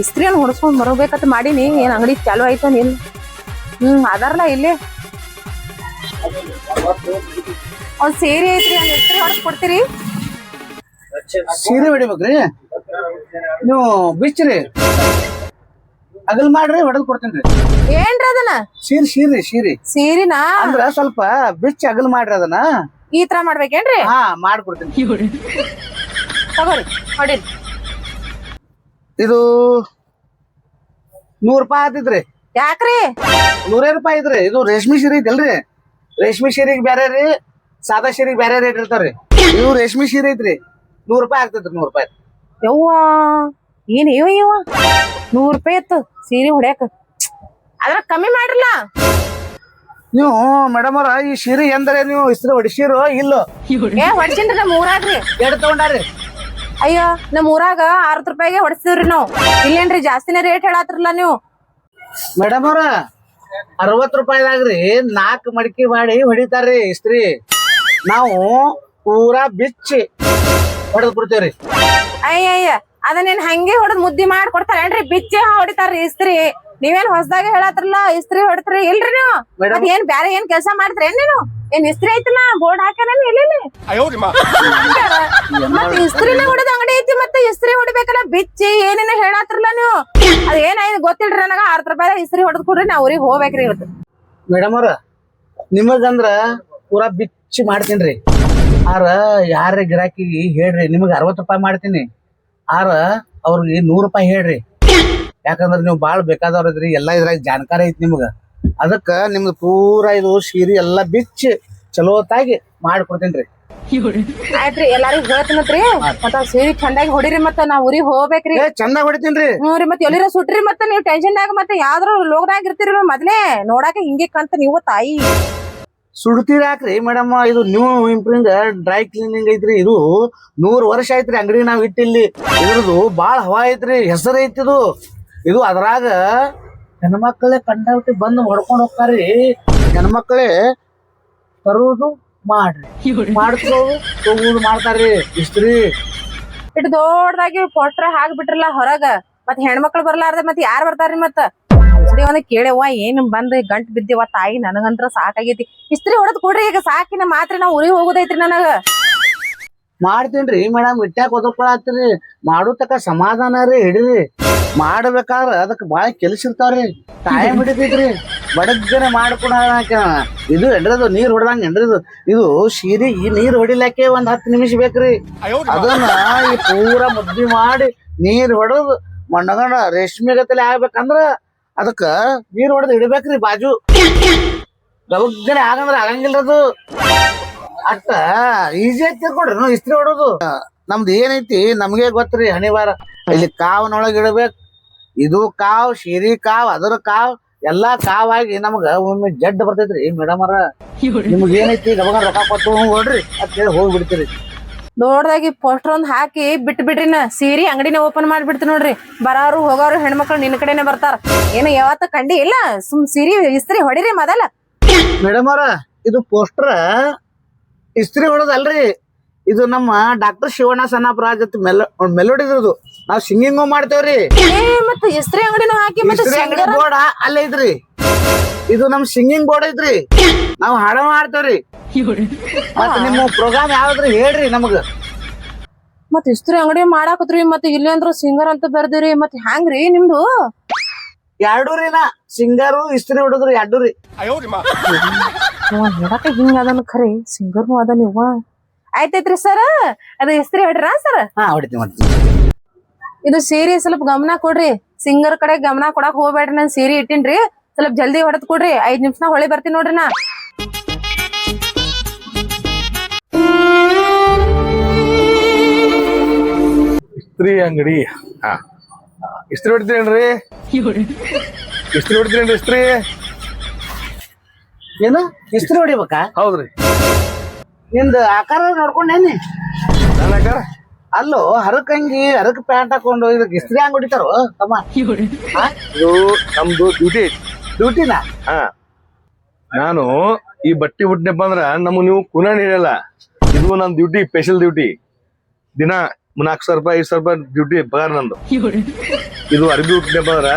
ಇಸ್ತ್ರಿಯನ್ನು ಹೊಡ್ಸ್ಕೊಂಡ್ ಬರೋಬೇಕಂತ ಮಾಡೀನಿ. ಏನ್ ಅಂಗಡಿ ಚಾಲು ಆಯ್ತು ನೀನ್? ಅದಾರಲ್ಲ ಇಲ್ಲಿ ಒಂದ್ ಸೀರೆ ಐತ್ರಿ, ಒಂದ್ ಇಸ್ತ್ರಿ ಹೊಡ್ಸ್ ಕೊಡ್ತೀರಿ? ಸೀರೆ ಹೊಡಿಬೇಕ್ರಿ ನೀವು ಬಿಚ್ಚ್ರಿ ಅಗಲ್ ಮಾಡ್ರಿ ಹೊಡೆದ್ ಕೊಡ್ತೇನ್ರಿ. ಏನ್ರಿ ಅದನ್ನ? ಸೀರೆ ಸೀರಿನಾ ಅಂದ್ರ ಸ್ವಲ್ಪ ಬಿಚ್ಚಿ ಅಗಲ್ ಮಾಡ್ರಿ ಅದನ್ನ. ಈ ತರ ಮಾಡ್ಬೇಕೇನ್ರಿ? ಹಾ ಮಾಡ್ಕೊಡ್ತೀನಿ. ತಗೋರಿ ಹೊಡಿ. ಇದು 100 ರೂಪಾಯಿ ಆತಿದ್ರಿ. ಯಾಕ್ರಿ? 100 ರೂಪಾಯಿ ಇದ್ರಿ. ಇದು ರೇಷ್ಮೆ ಸೀರೆ ಐತಲ್ರಿ, ರೇಷ್ಮೆ ಸೀರೆಗೆ ಬೇರೆ ರೀ, ಸಾದಾ ಸೀರೆಗೆ ಬೇರೆ ರೇಟ್ ಇರ್ತಾವ್ರಿ. ಇದು ರೇಷ್ಮೆ ಸೀರೆ ಐತ್ರಿ, 100 ರೂಪಾಯಿ ಆಗ್ತೈತ್ರಿ. 100 ರೂಪಾಯಿ. ಯವ್ವ ಏನ್ ಇವ 100 ರೂಪಾಯಿ ಇತ್ತು ಸೀರೆ ಹೊಡ್ಯಾಕ. ಅದ್ರ ಕಮ್ಮಿ ಮಾಡ್ರಲ್ಲ. ನೀವು ಮೇಡಮ್ ಅವ್ರ ಈ ಸೀರೆ ಎಂದರೆ ನೀವು ಇಸ್ತ್ರಿ ಹೊಡಿಸಿರೋ ಇಲ್ಲೋ? ಏ ಹೊಡ್ಸಿನ್ರಿ ನಮ್ ಊರಾಗ್ರಿ. ಎಡ್ ತಗೊಂಡಾರಿ? ಅಯ್ಯೋ ನಮ್ ಊರಾಗ 60 ರೂಪಾಯಿಗೆ ಹೊಡ್ಸಿದ್ರಿ ನಾವು. ಇಲ್ಲೇನ್ರಿ ಜಾಸ್ತಿನೇ ರೇಟ್ ಹೇಳಾತ್ರಲ್ಲ ನೀವು. ಮೇಡಮ್ ಅವ್ರ 60 ರೂಪಾಯಿದಾಗ್ರಿ 4 ಮಡಿಕೆ ಮಾಡಿ ಹೊಡಿತಾರ್ರಿ ಇಸ್ತ್ರಿ. ನಾವು ಪೂರಾ ಬಿಚ್ಚಿ ಹೊಡೆದ್ ಬಿಡ್ತೇವ್ರಿ. ಅಯ್ಯ ಅದನ್ನೇನ್ ಹಂಗೆ ಹೊಡೆದ್ ಮುದ್ದಿ ಮಾಡಿ ಕೊಡ್ತಾರೇನ್ರಿ? ಬಿಚ್ಚಿ ಹೊಡಿತಾರ್ರಿ ಇಸ್ತ್ರಿ. ನೀವೇನ್ ಹೊಸದಾಗ ಹೇಳತ್ರಲ್ಲ ಇಸ್ತ್ರಿ ಹೊಡ್ತೀರಿ ಇಲ್ರಿ ನೀವು? ಮತ್ ಏನ್ ಬ್ಯಾರೆ ಏನ್ ಕೆಲಸ ಮಾಡ್ತೀರಿ ನೀನು? ಏನ್ ಇಸ್ತ್ರಿ ಐತಲ್ಲ ಬೋರ್ಡ್ ಹಾಕ್ಯಾರೇನ್ ಇಲ್ಲಿ? ಮತ್ ಇಸ್ತ್ರಿನೇ ಹೊಡೆದ ಅಂಗಡಿ ಐತಿ, ಮತ್ತೆ ಇಸ್ತ್ರಿ ಹೊಡಿಬೇಕಲ್ಲ ಬಿಚ್ಚಿ ಏನೇನ ಹೇಳತ್ರಲ್ಲ ನೀವು. ಅದ್ ಏನಾಯ್ತು ಗೊತ್ತಿಲ್ರಿ ನನಗ. 60 ರೂಪಾಯಿ ಇಸ್ತ್ರಿ ಹೊಡೆದ್ ಕೊಡ್ರಿ, ನಾ ಊರಿಗೆ ಹೋಗ್ಬೇಕ್ರಿ ಇವತ್ತು. ಮೇಡಮ್ ಅವ್ರ ನಿಮಗಂದ್ರ ಪೂರಾ ಬಿಚ್ಚಿ ಮಾಡ್ತೀನ್ರಿ. ಯಾರ ಗಿರಾಕಿಗೆ ಹೇಳ್ರಿ ನಿಮಗ್ 60 ರೂಪಾಯಿ ಮಾಡ್ತೀನಿ. ಅವ್ರಿಗೆ 100 ರೂಪಾಯಿ ಹೇಳ್ರಿ. ಯಾಕಂದ್ರ ನೀವು ಬಾಳ್ ಬೇಕಾದವ್ರ ಇದ್ರಿ, ಎಲ್ಲಾ ಇದ್ರಾಗ ಜಾಣಕಾರಿ ಐತಿ ನಿಮ್ಗ. ಅದಕ್ಕ ನಿಮ್ದು ಪೂರಾ ಇದು ಸೀರೆ ಎಲ್ಲಾ ಬಿಚ್ಚಿ ಚಲೋತಾಗಿ ಮಾಡ್ಕೊಡ್ತೇನ್ರಿ. ಆಯ್ತ್ರಿ ಎಲ್ಲಾರಿಗೂ ಹೇಳ್ತೀನತ್ರಿ. ಮತ್ತ ಸೀರೆ ಚಂದಾಗಿ ಹೊಡಿರಿ, ಮತ್ತ ನಾ ಊರಿಗೆ ಹೋಗ್ಬೇಕ್ರಿ. ಚಂದ ಹೊಡಿತೀನ್ರಿ. ರೀ ಮತ್ ಎಲ್ಲಿರ ಸುಟ್ರಿ, ಮತ್ತೆ ನೀವ್ ಟೆನ್ಷನ್ದಾಗ ಮತ್ತೆ ಯಾವ್ದ್ರ ಲೋಕದಾಗ ಇರ್ತೀರಿ ಮೊದ್ಲೇ. ನೋಡಾಕ ಹಿಂಗೆ ಕಂತ ನೀವು ತಾಯಿ ಸುಡ್ತೀರಿ ಯಾಕ್ರಿ ಮೇಡಮ್? ಇದು ನ್ಯೂ ಇಂಪ್ರಿಂಗ್ ಡ್ರೈ ಕ್ಲೀನಿಂಗ್ ಐತ್ರಿ. ಇದು 100 ವರ್ಷ ಐತ್ರಿ ಅಂಗಡಿ ನಾವ್ ಇಟ್ಟಿಲ್ಲಿ. ಇದ್ರದು ಬಾಳ ಹವಾ ಐತ್ರಿ, ಹೆಸರು ಐತಿದು. ಇದು ಅದ್ರಾಗ ಹೆಣ್ಮಕ್ಳೇ ಕಂಡಾಬಿಟ್ಟು ಬಂದು ಹೊಡ್ಕೊಂಡ್ ಹೋಗ್ತಾರಿ. ಹೆಣ್ಮಕ್ಳೇ ತರುವುದು ಮಾಡ್ರಿ, ಮಾಡ್ಕೊಳ್ಳೋದು ಹೋಗುದು ಮಾಡ್ತಾರ್ರಿ ಇಸ್ತ್ರಿ. ಇಟ್ಟು ದೊಡ್ಡದಾಗಿ ಪೊಟ್ರ ಹಾಕ್ಬಿಟ್ರಲ್ಲ ಹೊರಗ, ಮತ್ ಹೆಣ್ಮಕ್ಳು ಬರ್ಲಾರ್ದ ಮತ್ ಯಾರ್ ಬರ್ತಾರ್ರಿ? ಮತ್ತ ಒಂದ್ ಕೇಳವ್ವ ಏನ್ ಬಂದ್ ಗಂಟ್ ಬಿದ್ದಿವ ತಾಯಿ, ನನಗಂತ್ರ ಸಾಕಾಗೈತಿ. ಇಸ್ತ್ರಿ ಹೊಡೆದ್ ಕೊಡ್ರಿ ಈಗ ಸಾಕಿನ ಮಾತ್ರ ನಾವ್ ಊರಿಗೆ ಹೋಗುದೈತ್ರಿ ನನಗ. ಮಾಡ್ತೀನ್ರಿ ಮೇಡಮ್, ಇಟ್ಟಾಕ ಒದಕೊಳತ್ತೀರಿ. ಮಾಡೋ ತಕ ಸಮಾಧಾನ ರೀ ಹಿಡಿರಿ. ಮಾಡ್ಬೇಕಾದ್ರ ಅದಕ್ಕೆ ಬಾಳ ಕೆಲಸ ಇರ್ತಾವ್ರಿ, ಟೈಮ್ ಹಿಡಿತೈತ್ರಿ. ಬಡಗ್ಗನೆ ಮಾಡ್ಕೊಡ. ಇದು ಎಂಡ್ರದು ನೀರ್ ಹೊಡ್ದಂಗ ಎಂಡ್ರದು. ಇದು ಸೀರೆಗೆ ನೀರ್ ಹೊಡಿಲಿಕ್ಕೆ 10 ನಿಮಿಷ ಬೇಕ್ರಿ. ಅದನ್ನ ಈ ಪೂರಾ ಮುದ್ದಿ ಮಾಡಿ ನೀರ್ ಹೊಡೆದು ಮಣ್ಣಗಂಡ ರೇಷ್ಮೆ ಗತ್ತಲೆ ಆಗ್ಬೇಕಂದ್ರ ಅದಕ್ಕ ನೀರ್ ಹೊಡೆದು ಇಡ್ಬೇಕ್ರಿ ಬಾಜು. ಗಬಗ್ಗನೆ ಆಗಂದ್ರ ಆಗಂಗಿಲ್ಲದು. ಅಷ್ಟ ಈಜಿ ಆಗಿ ತಿಳ್ಕೊಡ್ರಿ ನಾವು ಇಸ್ತ್ರಿ ಹೊಡೋದು. ನಮ್ದು ಏನೈತಿ ನಮ್ಗೆ ಗೊತ್ತ್ರಿ ಹಣಿವಾರ. ಇಲ್ಲಿ ಕಾವನೊಳಗೆ ಇಡ್ಬೇಕು. ಇದು ಕಾವ್, ಸೀರಿ ಕಾವ್, ಅದ್ರ ಕಾವ್, ಎಲ್ಲಾ ಕಾವಾಗಿ ನಮ್ಗ ಒಮ್ಮೆ ಜಡ್ ಬರ್ತೈತ್ರಿ ಮೇಡಮ್ ಅವ್ರ. ನಿಮ್ಗೆ ಏನೈತಿ ಗಬಗ ರೊಕ್ಕ ಕೊಟ್ಟು ಹೊಡ್ರಿ ಅಂತ ಹೇಳಿ ಹೋಗ್ಬಿಡ್ತೀರಿ. ದೊಡ್ಡದಾಗಿ ಪೋಸ್ಟರ್ ಒಂದ್ ಹಾಕಿ ಬಿಟ್ಟು ಬಿಡ್ರಿನ. ಸೀರಿ ಅಂಗಡಿನ ಓಪನ್ ಮಾಡ್ಬಿಡ್ತಿ ನೋಡ್ರಿ. ಬರೋರು ಹೋಗೋರು ಹೆಣ್ಮಕ್ಳು ನಿನ್ ಕಡೆನೆ ಬರ್ತಾರ. ಏನು ಯಾವತ್ತ ಕಂಡಿ ಇಲ್ಲ? ಸೀರಿ ಇಸ್ತ್ರಿ ಹೊಡಿರಿ ಮೊದಲ. ಮೇಡಮ್ ಅವ್ರ ಇದು ಪೋಸ್ಟರ್ ಇಸ್ತ್ರಿ ಹೊಡೋದಲ್ರಿ. ಇದು ನಮ್ಮ ಡಾಕ್ಟರ್ ಶಿವಣ್ಣ ಸಣ್ಣಪುರ ಜೊತೆ ಮೆಲೋಡಿದ್ರದು. ನಾವ್ ಸಿಂಗಿಂಗ್ ಮಾಡ್ತೇವ್ರಿ. ಮತ್ತ ಇಸ್ತ್ರಿ ಅಂಗಡಿನೂ ಹಾಕಿ ಅಂಗಡಿ ಬೋರ್ಡ್ ಅಲ್ಲೇ ಐತ್ರಿ. ಇದು ನಮ್ ಸಿಂಗಿಂಗ್ ಬೋರ್ಡ್ ಐತ್ರಿ. ನಾವ್ ಹಾಡ ಮಾಡ್ತೇವ್ರಿ. ಮತ್ತ ನಿಮ್ಮ ಪ್ರೋಗ್ರಾಮ್ ಯಾವ್ದ್ರಿ ಹೇಳ್ರಿ ನಮಗ. ಮತ್ ಇಸ್ತ್ರಿ ಅಂಗಡಿ ಮಾಡಾಕತ್ರಿ, ಮತ್ ಇಲ್ಲಿ ಅಂದ್ರ ಸಿಂಗರ್ ಅಂತ ಬರ್ದಿರಿ. ಮತ್ ಹ್ಯಾಂಗ್ರಿ ನಿಮ್ದು? 2 ರೀ. ನಾ ಸಿಂಗರು ಇಸ್ತ್ರಿ ಹೊಡದ್ರಿ 2 ರೀ. ನೋಡಾಕ ಹಿಂಗ ಅದನ್ ಖರೆ ಸಿಂಗರ್ನು ಅದ. ನೀವು ಆಯ್ತೈತ್ರಿ ಸರ್, ಅದು ಇಸ್ತ್ರಿ ಹೊಡ್ರ ಸರ್? ಹಾ ಹೊಡಿತೀನಿ. ಇದು ಸೀರೆ ಸ್ವಲ್ಪ ಗಮನ ಕೊಡ್ರಿ. ಸಿಂಗರ್ ಕಡೆ ಗಮನ ಕೊಡಾಕ್ ಹೋಗ್ಬೇಡ್ರಿ. ನಾನ್ ಸೀರೆ ಇಟ್ಟಿನ್ರಿ, ಸ್ವಲ್ಪ ಜಲ್ದಿ ಹೊಡೆದ್ ಕೊಡ್ರಿ. 5 ನಿಮಿಷನಾಗ ಹೊಳಿ ಬರ್ತೀನಿ ನೋಡ್ರಿ ನಾ. ಇಸ್ತ್ರಿ ಅಂಗಡಿ. ಇಸ್ತ್ರಿ ಹೊಡಿತೀರೇನ್ರಿ? ಇಸ್ತ್ರಿ ಹೊಡಿತೀರೇನ್ರಿ? ಇಸ್ತ್ರಿ ಏನು ಇಸ್ತ್ರಿ ಹೊಡಿಬೇಕಾ? ಹೌದ್ರಿ. ನಿಂದ ಆಕಾರ ನೋಡ್ಕೊಂಡೇನಿ. ನನ್ನ ಆಕಾರ ಅಲ್ಲೋ ಹರಕಂಗಿ ಹರಕ್ ಪ್ಯಾಂಟ್ ಹಾಕೊಂಡು ಇದಕ್ಕೆ ಇಸ್ತ್ರಿ ಹಂಗ್ ಹೊಡಿತಾರೋ ತಮ್ಮ? ಇದು ನಮ್ದು ಡ್ಯೂಟಿ. ಡ್ಯೂಟಿನಾ? ಹಾ, ನಾನು ಈ ಬಟ್ಟಿ ಬಿಟ್ನಪ್ಪ ಅಂದ್ರ ನೀವು ಕುನ ಹಿಡಿಯಲ್ಲ. ಇದು ನಮ್ ಡ್ಯೂಟಿ, ಸ್ಪೆಷಲ್ ಡ್ಯೂಟಿ. ದಿನ 4,000 ರೂಪಾಯಿ 5,000 ರೂಪಾಯಿ ಡ್ಯೂಟಿ ಪಗಾರ ನಂದು. ಇದು ಅರ್ಬಿ ಹುಟ್ಟಿನಪ್ಪ ಅಂದ್ರ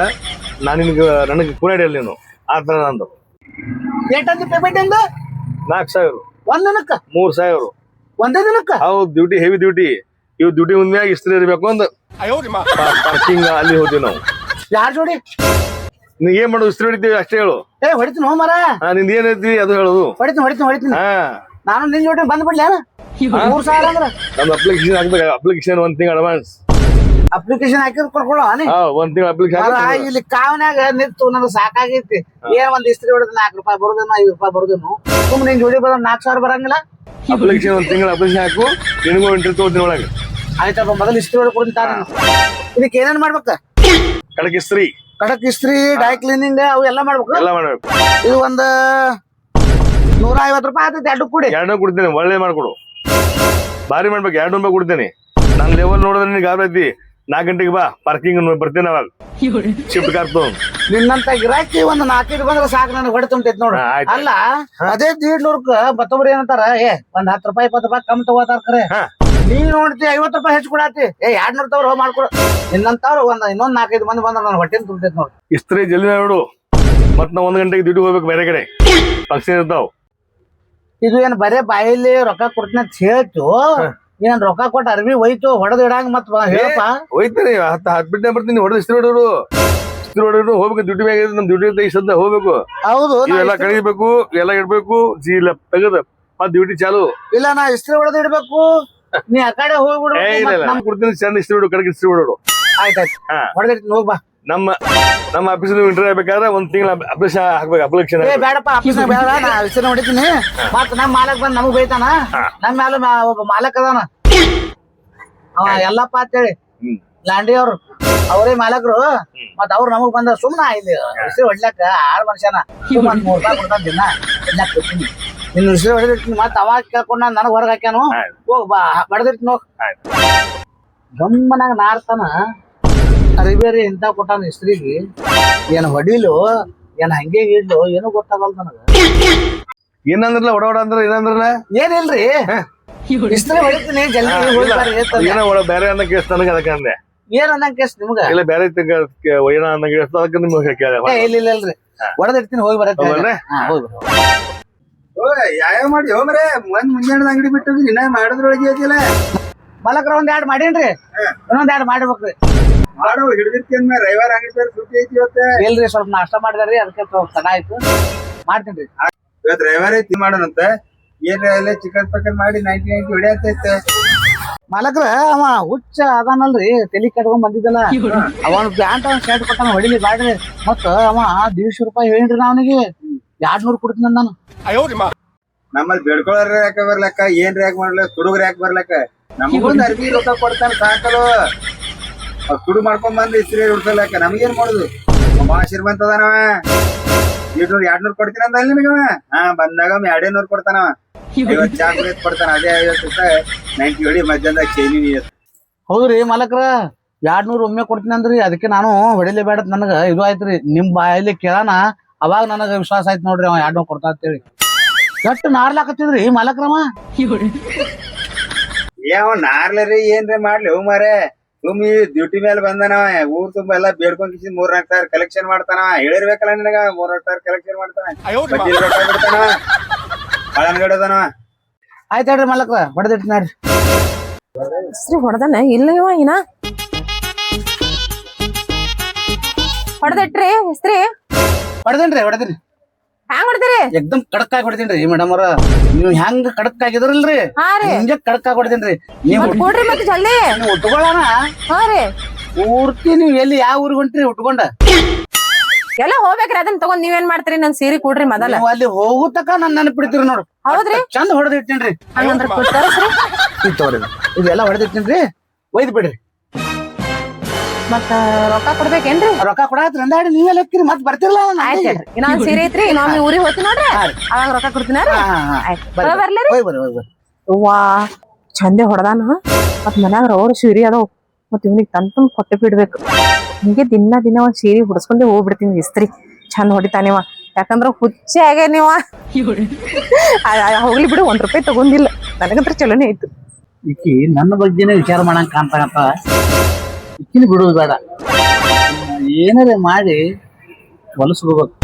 ನನಗೆ ಕೂನ ಹಿಡಿಯಲ್ಲ ನೀನು ಆ ತರ ನಂದು. ಏಟಂತ ಪೇಮೆಂಟ್ ಎಂದು 4,000 ಒಂದ್ ದಿನಕ್ಕ 3,000 ಒಂದೇ ದಿನಕ್ಕ ಹೌದು. Duty heavy duty. ಇವ್ ಡ್ಯೂಟಿ ಮುಂದ್ಮ್ಯಾಗ ಇಸ್ತ್ರಿ ಇರ್ಬೇಕು ಅಂದ್ ಪಾರ್ಕಿಂಗ್ ಅಲ್ಲಿ ಹೋದ್ವಿ ನಾವು. ಯಾರ್ ಜೋಡಿ ನೀ ಏನ್ ಮಾಡೋದು? ಇಸ್ತ್ರಿ ಹೊಡಿತೀವಿ ಅಷ್ಟೇ ಹೇಳು. ಹೊಡಿತೀನಿ ಹೋ ಮರ ನಿಂದ ಏನ್ ಐತಿ ಅದು ಹೇಳುದು. ಹೊಡಿತೀನಿ ಹಾ ನಾನು ನಿನ್ ಜೋಡಿ ಬಂದ್ಬಿಡ್ಲಿ 3,000 ಅಂದ್ರ ನಮ್ದು ಅಪ್ಲಿಕೇಶನ್ ಹಾಕ್ಬೇಕು. ಅಪ್ಲಿಕೇಶನ್ 1 ತಿಂಗಳ ಅಡ್ವಾನ್ಸ್. ಅಪ್ಲಿಕೇಶನ್ ಹಾಕಿದ್ ಕೊಡ್ಕೊಳ್ಳೋ 1 ತಿಂಗಳ ಅಪ್ಲಿಕೇಶನ್. ಇಲ್ಲಿ ಕಾವನ್ಯಾಗ ನಿಂತು ನನಗೆ ಸಾಕಾಗೈತಿ. ಏನ್ ಒಂದ್ ಇಸ್ತ್ರಿ ಹೊಡೆದ್ 4 ರೂಪಾಯಿ ಬರೋದೇನೋ 5 ರೂಪಾಯಿ ಬರೋದೇನು. ಸುಮ್ಮನೆ ನಿನ್ ಜೋಡಿ ಬಂದ್ 4,000 ಬರಂಗಿಲ್ಲ. ಅಪ್ಲಿಕೇಶನ್ 1 ತಿಂಗಳ ಅಪ್ಲಿಕೇಶನ್ ಹಾಕು. ನಿನಗೂ ಇಂಟರ್ವ್ಯೂ ತಗೋತೀನಿ ಒಳಗೆ. ಆಯ್ತಪ್ಪ ಮೊದಲು ಇಸ್ತ್ರಿ ಹೊಡೆದ್ ಕೊಡ್ತೀನಿ. ಇದಕ್ಕೆ ಏನೇನ್ ಮಾಡ್ಬೇಕ? ಕಡಕ್ ಇಸ್ತ್ರಿ, ಕಡಕ್ ಇಸ್ತ್ರಿ, ಡೈ ಕ್ಲೀನಿಂಗ್ ಅವು ಎಲ್ಲ ಮಾಡ್ಬೇಕು. ಎಲ್ಲ ಮಾಡ್ಬೇಕು. ಇದು ಒಂದ್ 150 ರೂಪಾಯಿ ಆಗ್ತೈತಿ 2 ಕೂಡಿ. 2 ಕೊಡ್ತೇನೆ. ಒಳ್ಳೆ ಮಾಡ್ಕೊಡು. ಭಾರಿ ಮಾಡ್ಬೇಕು. 2 ರೂಪಾಯಿ ಕೊಡ್ತೇನೆ. ನಾನ್ ಲೆವೆಲ್ ನೋಡಿದ್ರೆ ನಿನಗೆ ಗಾಬರಿ. 4 ಗಂಟೆಗೆ ಬಾ, ಪಾರ್ಕಿಂಗ್ ಬರ್ತೇನೆ. ಅವಾಗ ಶಿಫ್ಟ್ ಕಾರ್ ತಗೊಂಡು ನಿನ್ನಂತ ಗಿರಾಕಿ ಒಂದ್ 4 ಬಂದ್ರೆ ಸಾಕು ನನಗೆ ಹೊಡೆ ತುಂಬ್ತೈತಿ ನೋಡ್ರಿ. ಆಯ್ತು. ಅಲ್ಲ ಅದೇ 150ಕ್ಕ ಮತ್ತೊಬ್ರು ಏನಂತಾರ, ಒಂದ್ 10 ರೂಪಾಯಿ 20 ರೂಪಾಯಿ ಕಮ್ಮಿ ತಗೋತಾರ ಖರೆ. ನೀ ನೋಡ್ತಿ 50 ರೂಪಾಯಿ ಹೆಚ್ಚು ಕೊಡಾತಿ. 200 ತವ್ರ ಮಾಡ್ಕೊಡ. ನಿನ್ನಂತವ್ರು ಇನ್ನೊಂದ್ 4-5 ಮಂದಿ ಬಂದ್ರ ನನ್ನ ಹೊಟ್ಟೆನ ತುಂಬ್ತೈತಿ ನೋಡ್ರಿ. ಇಸ್ತ್ರಿ ಜಲ್ದಿ ನೋಡು. ಮತ್ ನಾ 1 ಗಂಟೆಗೆ ಡ್ಯೂಟಿ ಹೋಗ್ಬೇಕು. ಬೇರೆ ಕಡೆ ಫಂಕ್ಷನ್ ಇರ್ತಾವ್. ಇದು ಏನ್ ಬರೇ ಬಾಯಲ್ಲಿ ರೊಕ್ಕ ಕೊಡ್ತೀನಿ ಅಂತ ಹೇಳ್ತು. ಏನ್ ರೊಕ್ಕ ಕೊಟ್ಟು ಅರ್ಬಿ ಒಯ್ತು ಹೊಡೆದ್ ಇಡಂಗ ಮತ್ ಹೇಳಪ್ಪ. ಹೋಯ್ತಾನೆ. ಹತ್ತು ಬಿಟ್ಟೆ ಬರ್ತೀನಿ. ಹೊಡೆದು ಇಸ್ತ್ರಿ ಹೊಡೋರು ಹೋಗ್ಬೇಕು. ಡ್ಯೂಟಿ ಮ್ಯಾಗ ನಮ್ ಡ್ಯೂಟಿ ಅಂತ ಈ ಸದ್ದ ಹೋಗ್ಬೇಕು. ಹೌದು, ಇವೆಲ್ಲ ಕಳಿಬೇಕು, ಎಲ್ಲ ಇಡ್ಬೇಕು. ಚೀಲ ತೆಗದ ಮತ್ ಡ್ಯೂಟಿ ಚಾಲು. ಇಲ್ಲ ನಾ ಇಸ್ತ್ರಿ ಹೊಡೆದ್ ಇಡ್ಬೇಕು. ನೀ ಆ ಕಡೆ ಹೋಗ್ಬಿಡು. ನಮ್ ಕೊಡ್ತೀನಿ. ಚಂದ ಇಸ್ತ್ರಿ ಹೊಡು. ಕಡೆಗೆ ಇಸ್ತ್ರಿ ಹೊಡೋಡು. ಆಯ್ತಾಯ್ತು, ಹೊಡೆದಿರ್ತೀನಿ ಹೋಗ್ ಬಾ. ನಮ್ಮ ಆಫೀಸ್ ಇಂಟರ್ವ್ಯೂ ಆಗ್ಬೇಕಾದ್ರೆ 1 ತಿಂಗಳ ಅಪ್ಲಿಕೇಶನ್ ಹಾಕ್ಬೇಕು. ಅಪ್ಲಿಕೇಶನ್ ಬೇಡಪ್ಪ, ಆಫೀಸ್ ಬೇಡ. ನಾ ಇಸ್ತ್ರಿ ಹೊಡಿತೀನಿ. ಮತ್ ನಮ್ ಮಾಲಕ್ ಬಂದ್ ನಮಗ್ ಬೈತಾನ. ನಮ್ ಮ್ಯಾಲ ಒಬ್ಬ ಮಾಲಕ್ ಅದಾನ, ಅವ ಎಲ್ಲಪ್ಪ ಅಂತೇಳಿ ಲಾಂಡಿ ಅವ್ರು. ಅವರೇ ಮಾಲಕರು. ಮತ್ ಅವ್ರು ನಮಗ್ ಬಂದ ಸುಮ್ನ ಇಲ್ಲಿ ಇಸ್ತ್ರಿ ಹೊಡ್ಲಕ್ಕ 6 ಮನುಷ್ಯನ 3 ರೂಪಾಯಿ ಕೊಡ್ತಾನ ದಿನ. ಹೊಡ್ಲಕ್ ಕೊಡ್ತೀನಿ. ನಿನ್ನ ಇಸ್ತ್ರಿ ಹೊಡೆದಿರ್ತೀನಿ. ಮತ್ ಅವಾಗ ಕೇಳ್ಕೊಂಡ ನನಗ್ ಹೊರಗ್ ಹಾಕ್ಯಾನು. ಹೋಗ್ ಬಾ, ಬಡದಿರ್ತೀನಿ ಹೋಗ್. ಗಮ್ಮನಾಗ ನಾರ್ತಾನ. ಅರಿಬೇರಿ ಇಂತ ಕೊಟ್ಟಾನ ಇಸ್ತ್ರಿಗೆ. ಏನ್ ಹೊಡಿಲು ಏನ್ ಹಂಗೆ ಇಡ್ಲು ಏನು ಗೊತ್ತಾಗಲ್ಲ ನನಗ. ಏನಂದ್ರಲ್ಲ ಒಡ ಅಂದ್ರ ಏನಂದ್ರಲ್ಲ ಏನಿಲ್ರಿ, ಇಸ್ತ್ರಿ ಹೊಡಿತೀನಿ ಜಲ್ದಿ. ಏನೋ ಬೇರೆ ಅನ್ನ ಕೇಸ್ ನನಗೆ ಅದಕ್ಕೆ ಅಂದೆ. ಏನ್ ಅನ್ನಂಗ್ ಕೇಸ್ ನಿಮ್ಗ? ಇಲ್ಲ ಬೇರೆ ಏನ ಅನ್ನ ಕೇಸ್ ಅದಕ್ಕೆ ನಿಮ್ಗೆ ಕೇಳಿದೆ. ಇಲ್ಲ ಇಲ್ರಿ, ಹೊಡೆದಿರ್ತೀನಿ. ಹೋಗಿ ಬರತ್ತೆ. ಯಾವ ಮಾಡಿ ಹೋಗ್ರೆ ಮುಂಜಾನೆ ಅಂಗಡಿ ಬಿಟ್ಟು ಇನ್ನ ಮಾಡೋದ್ರೊಳಗೆ ಐತಿಲ್ಲ. ಮಲಕ್ರ ಒಂದ್ 2 ಮಾಡೀನ್ರಿ. ಇನ್ನೊಂದ್ 2 ಮಾಡಿರ್ಬೇಕ್ರಿ. ಮಾಡೋ ಹಿಡಿದಿರ್ತೀನಿ. ರವಿವಾರ ಅಂಗಡಿ ಸುಟ್ಟಿ ಐತಿ ಇವತ್ತ. ಇಲ್ರಿ, ಸ್ವಲ್ಪ ನಾಷ್ಟ ಮಾಡಿದ್ರಿ, ಅದಕ್ಕೆ ತಡ ಆಯ್ತು. ಮಾಡ್ತೀನಿ. ಇವತ್ ರವಿವಾರ ಐತಿ ಮಾಡೋಣಂತ. ಏನ್ ಚಿಕನ್ ಪಕನ್ ಮಾಡಿ 90 ಹೊಡಿಯತೈತೆ. ಮಲಕ್ರ ಅವ ಹುಚ್ಚ ಅದಾನಲ್ರಿ, ತಲಿ ಕಟ್ಕೊಂಡ್ ಬಂದಿದ್ದಲ್ಲ. ಅವನ್ ಪ್ಯಾಂಟ್ ಶರ್ಟ್ ಕೊಟ್ಟಾನ ಹೊಡಿಲಿ ಬ್ಯಾಡ್ರಿ. ಮತ್ತ ಅವ 150 ರೂಪಾಯಿ ಹೇಳಿನ್ರಿ ನಾ ಅವನಿಗೆ. 200 ಕೊಡ್ತೀನಿ ನಾನು. ನಮ್ಮಲ್ಲಿ ಬೆಳ್ಕೊಳರ್ ಯಾಕೆ ಬರ್ಲಕ್ಕ, ಏನ್ ಯಾಕೆ ಮಾಡ್ಲಕ್ಕ, ತುಡುಗ್ರ ಯಾಕೆ ಬರ್ಲಕ್ಕ. ನಮಗೊಂದ್ ಅರ್ಬಿ ರೊಕ್ಕ ಕೊಡ್ತಾನ ಸಾಕಲು. ತುಡು ಮಾಡ್ಕೊಂಡ್ ಬಂದ್ ಇಸ್ತ್ರಿ ಉಡ್ಸಲಕ್ಕ. ನಮಗೇನ್ ಮಾಡುದು? ಬಾ ಶ್ರೀಮಂತ ಅದಾನವ. 200 ಕೊಡ್ತೀನಿ ಅಂತ ಅಲ್ಲಿ ನಿನಗವ. ಬಂದಾಗ 200 ಕೊಡ್ತಾನವ. 50 ಚಾಕ್ಲೇಟ್ ಕೊಡ್ತಾನ. ಅದೇ 50 ರೂಪಾಯಿ 90 ಹೊಡಿ. ಮಧ್ಯಾಹ್ನದಾಗ ಚೈನಿ ನೀರ್. ಹೌದ್ರಿ ಮಲಕ್ರ, 200 ಒಮ್ಮೆ ಕೊಡ್ತೀನಿ ಅಂದ್ರಿ. ಅದಕ್ಕೆ ನಾನು ಹೊಡಿಲೇ ಬೇಡ ನನಗ ಇದು ಆಯ್ತ್ರಿ. ನಿಮ್ ಬಾಯಲ್ಲಿ ಕೇಳಾನ ಅವಾಗ ನನಗ ವಿಶ್ವಾಸ ಆಯ್ತು ನೋಡ್ರಿ ಅವ 200 ಕೊಡ್ತಾ ಅಂತೇಳಿ. ಎಷ್ಟು ನಾರ್ಲಾಕತ್ತಿದ್ರಿ ಮಲಕ್ರಮ. ಯಾವ ನಾರ್ಲರಿ ಏನ್ರಿ ಮಾಡ್ಲಿ ಹೂ ಮಾರೆ. ಸುಮ್ಮಿ ಡ್ಯೂಟಿ ಮೇಲೆ ಬಂದನವ. ಊರ್ ತುಂಬಾ ಎಲ್ಲಾ ಬೇಡ್ಕೊಂಡ್ ಕಿಸಿ 3-4 ಸಾವಿರ ಕಲೆಕ್ಷನ್ ಮಾಡ್ತಾನವ. ಹೇಳಿರ್ಬೇಕಲ್ಲ ನಿನಗ. 3-4 ಸಾವಿರ ಕಲೆಕ್ಷನ್ ಮಾಡ್ತಾನ. ಬಿಡ್ತಾನವ. ಒಳಗಡೆದನವ. ಆಯ್ತು ಹೇಳ್ರಿ ಮಲಕ್ರ, ಹೊಡೆದಿಟ್ಟು ನೋಡ್ರಿ. ಇಸ್ತ್ರಿ ಹೊಡೆದನ ಇಲ್ಲ ಇವ ಇನ್ನ ಹೊಡೆದಿಟ್ರಿ ಇಸ್ತ್ರಿ? ಹೊಡೆದಿನ್ರಿ. ಹ್ಯಾಂಗ್ ಹೊಡ್ತೀರಿ? ಎಕ್ದಮ್ ಕಡಕ್ ಆಗಿ ಹೊಡೆದಿನ್ರಿ ಮೇಡಮ್ ಅವ್ರ. ನೀವ್ ಹೆಂಗ್ ಕಡಕ್ ಆಗಿದ್ರಲ್ರಿ, ಹಿಂಗೆ ಕಡಕ್ ಆಗಿ ಹೊಡೆದಿನ್ರಿ. ನೀವು ಕೊಡ್ರಿ ಮತ್ತೆ ಜಲ್ದಿ ಉಟ್ಕೊಳ್ಳೋಣ. ಹಾ ರೀ, ಪೂರ್ತಿ ನೀವ್ ಎಲ್ಲಿ ಯಾವ ಊರಿಗೆ ಹೊಂಟ್ರಿ ಉಟ್ಕೊಂಡ? ಎಲ್ಲ ಹೋಗ್ಬೇಕ್ರಿ. ಅದನ್ನ ತಗೊಂಡ್ ನೀವೇನ್ ಮಾಡ್ತೀರಿ? ನನ್ ಸೀರೆ ಕೊಡ್ರಿ ಮೊದಲ. ಅಲ್ಲಿ ಹೋಗು ತಕ ನನ್ ನೆನಪಿಡ್ತೀರಿ ನೋಡು. ಹೌದ್ರಿ, ಚಂದ ಹೊಡೆದಿಟ್ಟೇನ್ರಿ. ಹಂಗಂದ್ರ ತೋರಿಸ್ರಿ. ಇದೆಲ್ಲ ಹೊಡೆದಿಟ್ಟೇನ್ರಿ. ಒಯ್ದು ಬಿಡ್ರಿ. ಮತ್ತ ರೊಕ್ಕ ಕೊಡ್ಬೇಕೇನ್ರಿ? ರೊಕ್ಕ ಕೊಡಾತ್ರಿ ಅಂದಾಡಿ ನೀವೆಲ್ಲ ಹೋಗ್ತೀರಿ. ಮತ್ ಬರ್ತಿರ್ಲ. ಆಯ್ತು ಇನ್ನೊಂದ್ ಸೀರೆ ಐತ್ರಿ, ಇನ್ನೊಮ್ಮೆ ಊರಿಗೆ ಹೋಗ್ತಿ ನೋಡ್ರಿ, ಅವಾಗ ರೊಕ್ಕ ಕೊಡ್ತೀನ. ಬರ್ಲಿ ವಾ ಚಂದೆ ಹೊಡೆದಾನ. ಮತ್ ಮನ್ಯಾಗ ಅವ್ರ ಸೀರೆ ಅದಾವ. ಮತ್ ಇವ್ನಿಗೆ ತಂದ್ ಕೊಟ್ಟೆ ಬಿಡ್ಬೇಕು. ಹಿಂಗೆ ದಿನ ಒಂದ್ ಸೀರೆ ಹುಡ್ಸ್ಕೊಂಡೆ ಹೋಗ್ಬಿಡ್ತೀನಿ ಇಸ್ತ್ರಿ. ಚಂದ ಹೊಡಿತಾನಿವ. ಯಾಕಂದ್ರ ಹುಚ್ಚೆ ಆಗೇ ನೀವ. ಹೋಗ್ಲಿ ಬಿಡು, 1 ರೂಪಾಯಿ ತಗೊಂಡಿಲ್ಲ. ನನಗಂತ್ರ ಚಲೋನೇ ಆಯ್ತು. ಈಕಿ ನನ್ನ ಬಗ್ಗೆನೇ ವಿಚಾರ ಮಾಡಂಗ್ ಕಾಣ್ತಾಗತ್ತ. ಈಕಿನ ಬಿಡೋದು ಬೇಡ, ಏನಾರ ಮಾಡಿ ಹೊಲಸ್ಕೋಬೇಕು.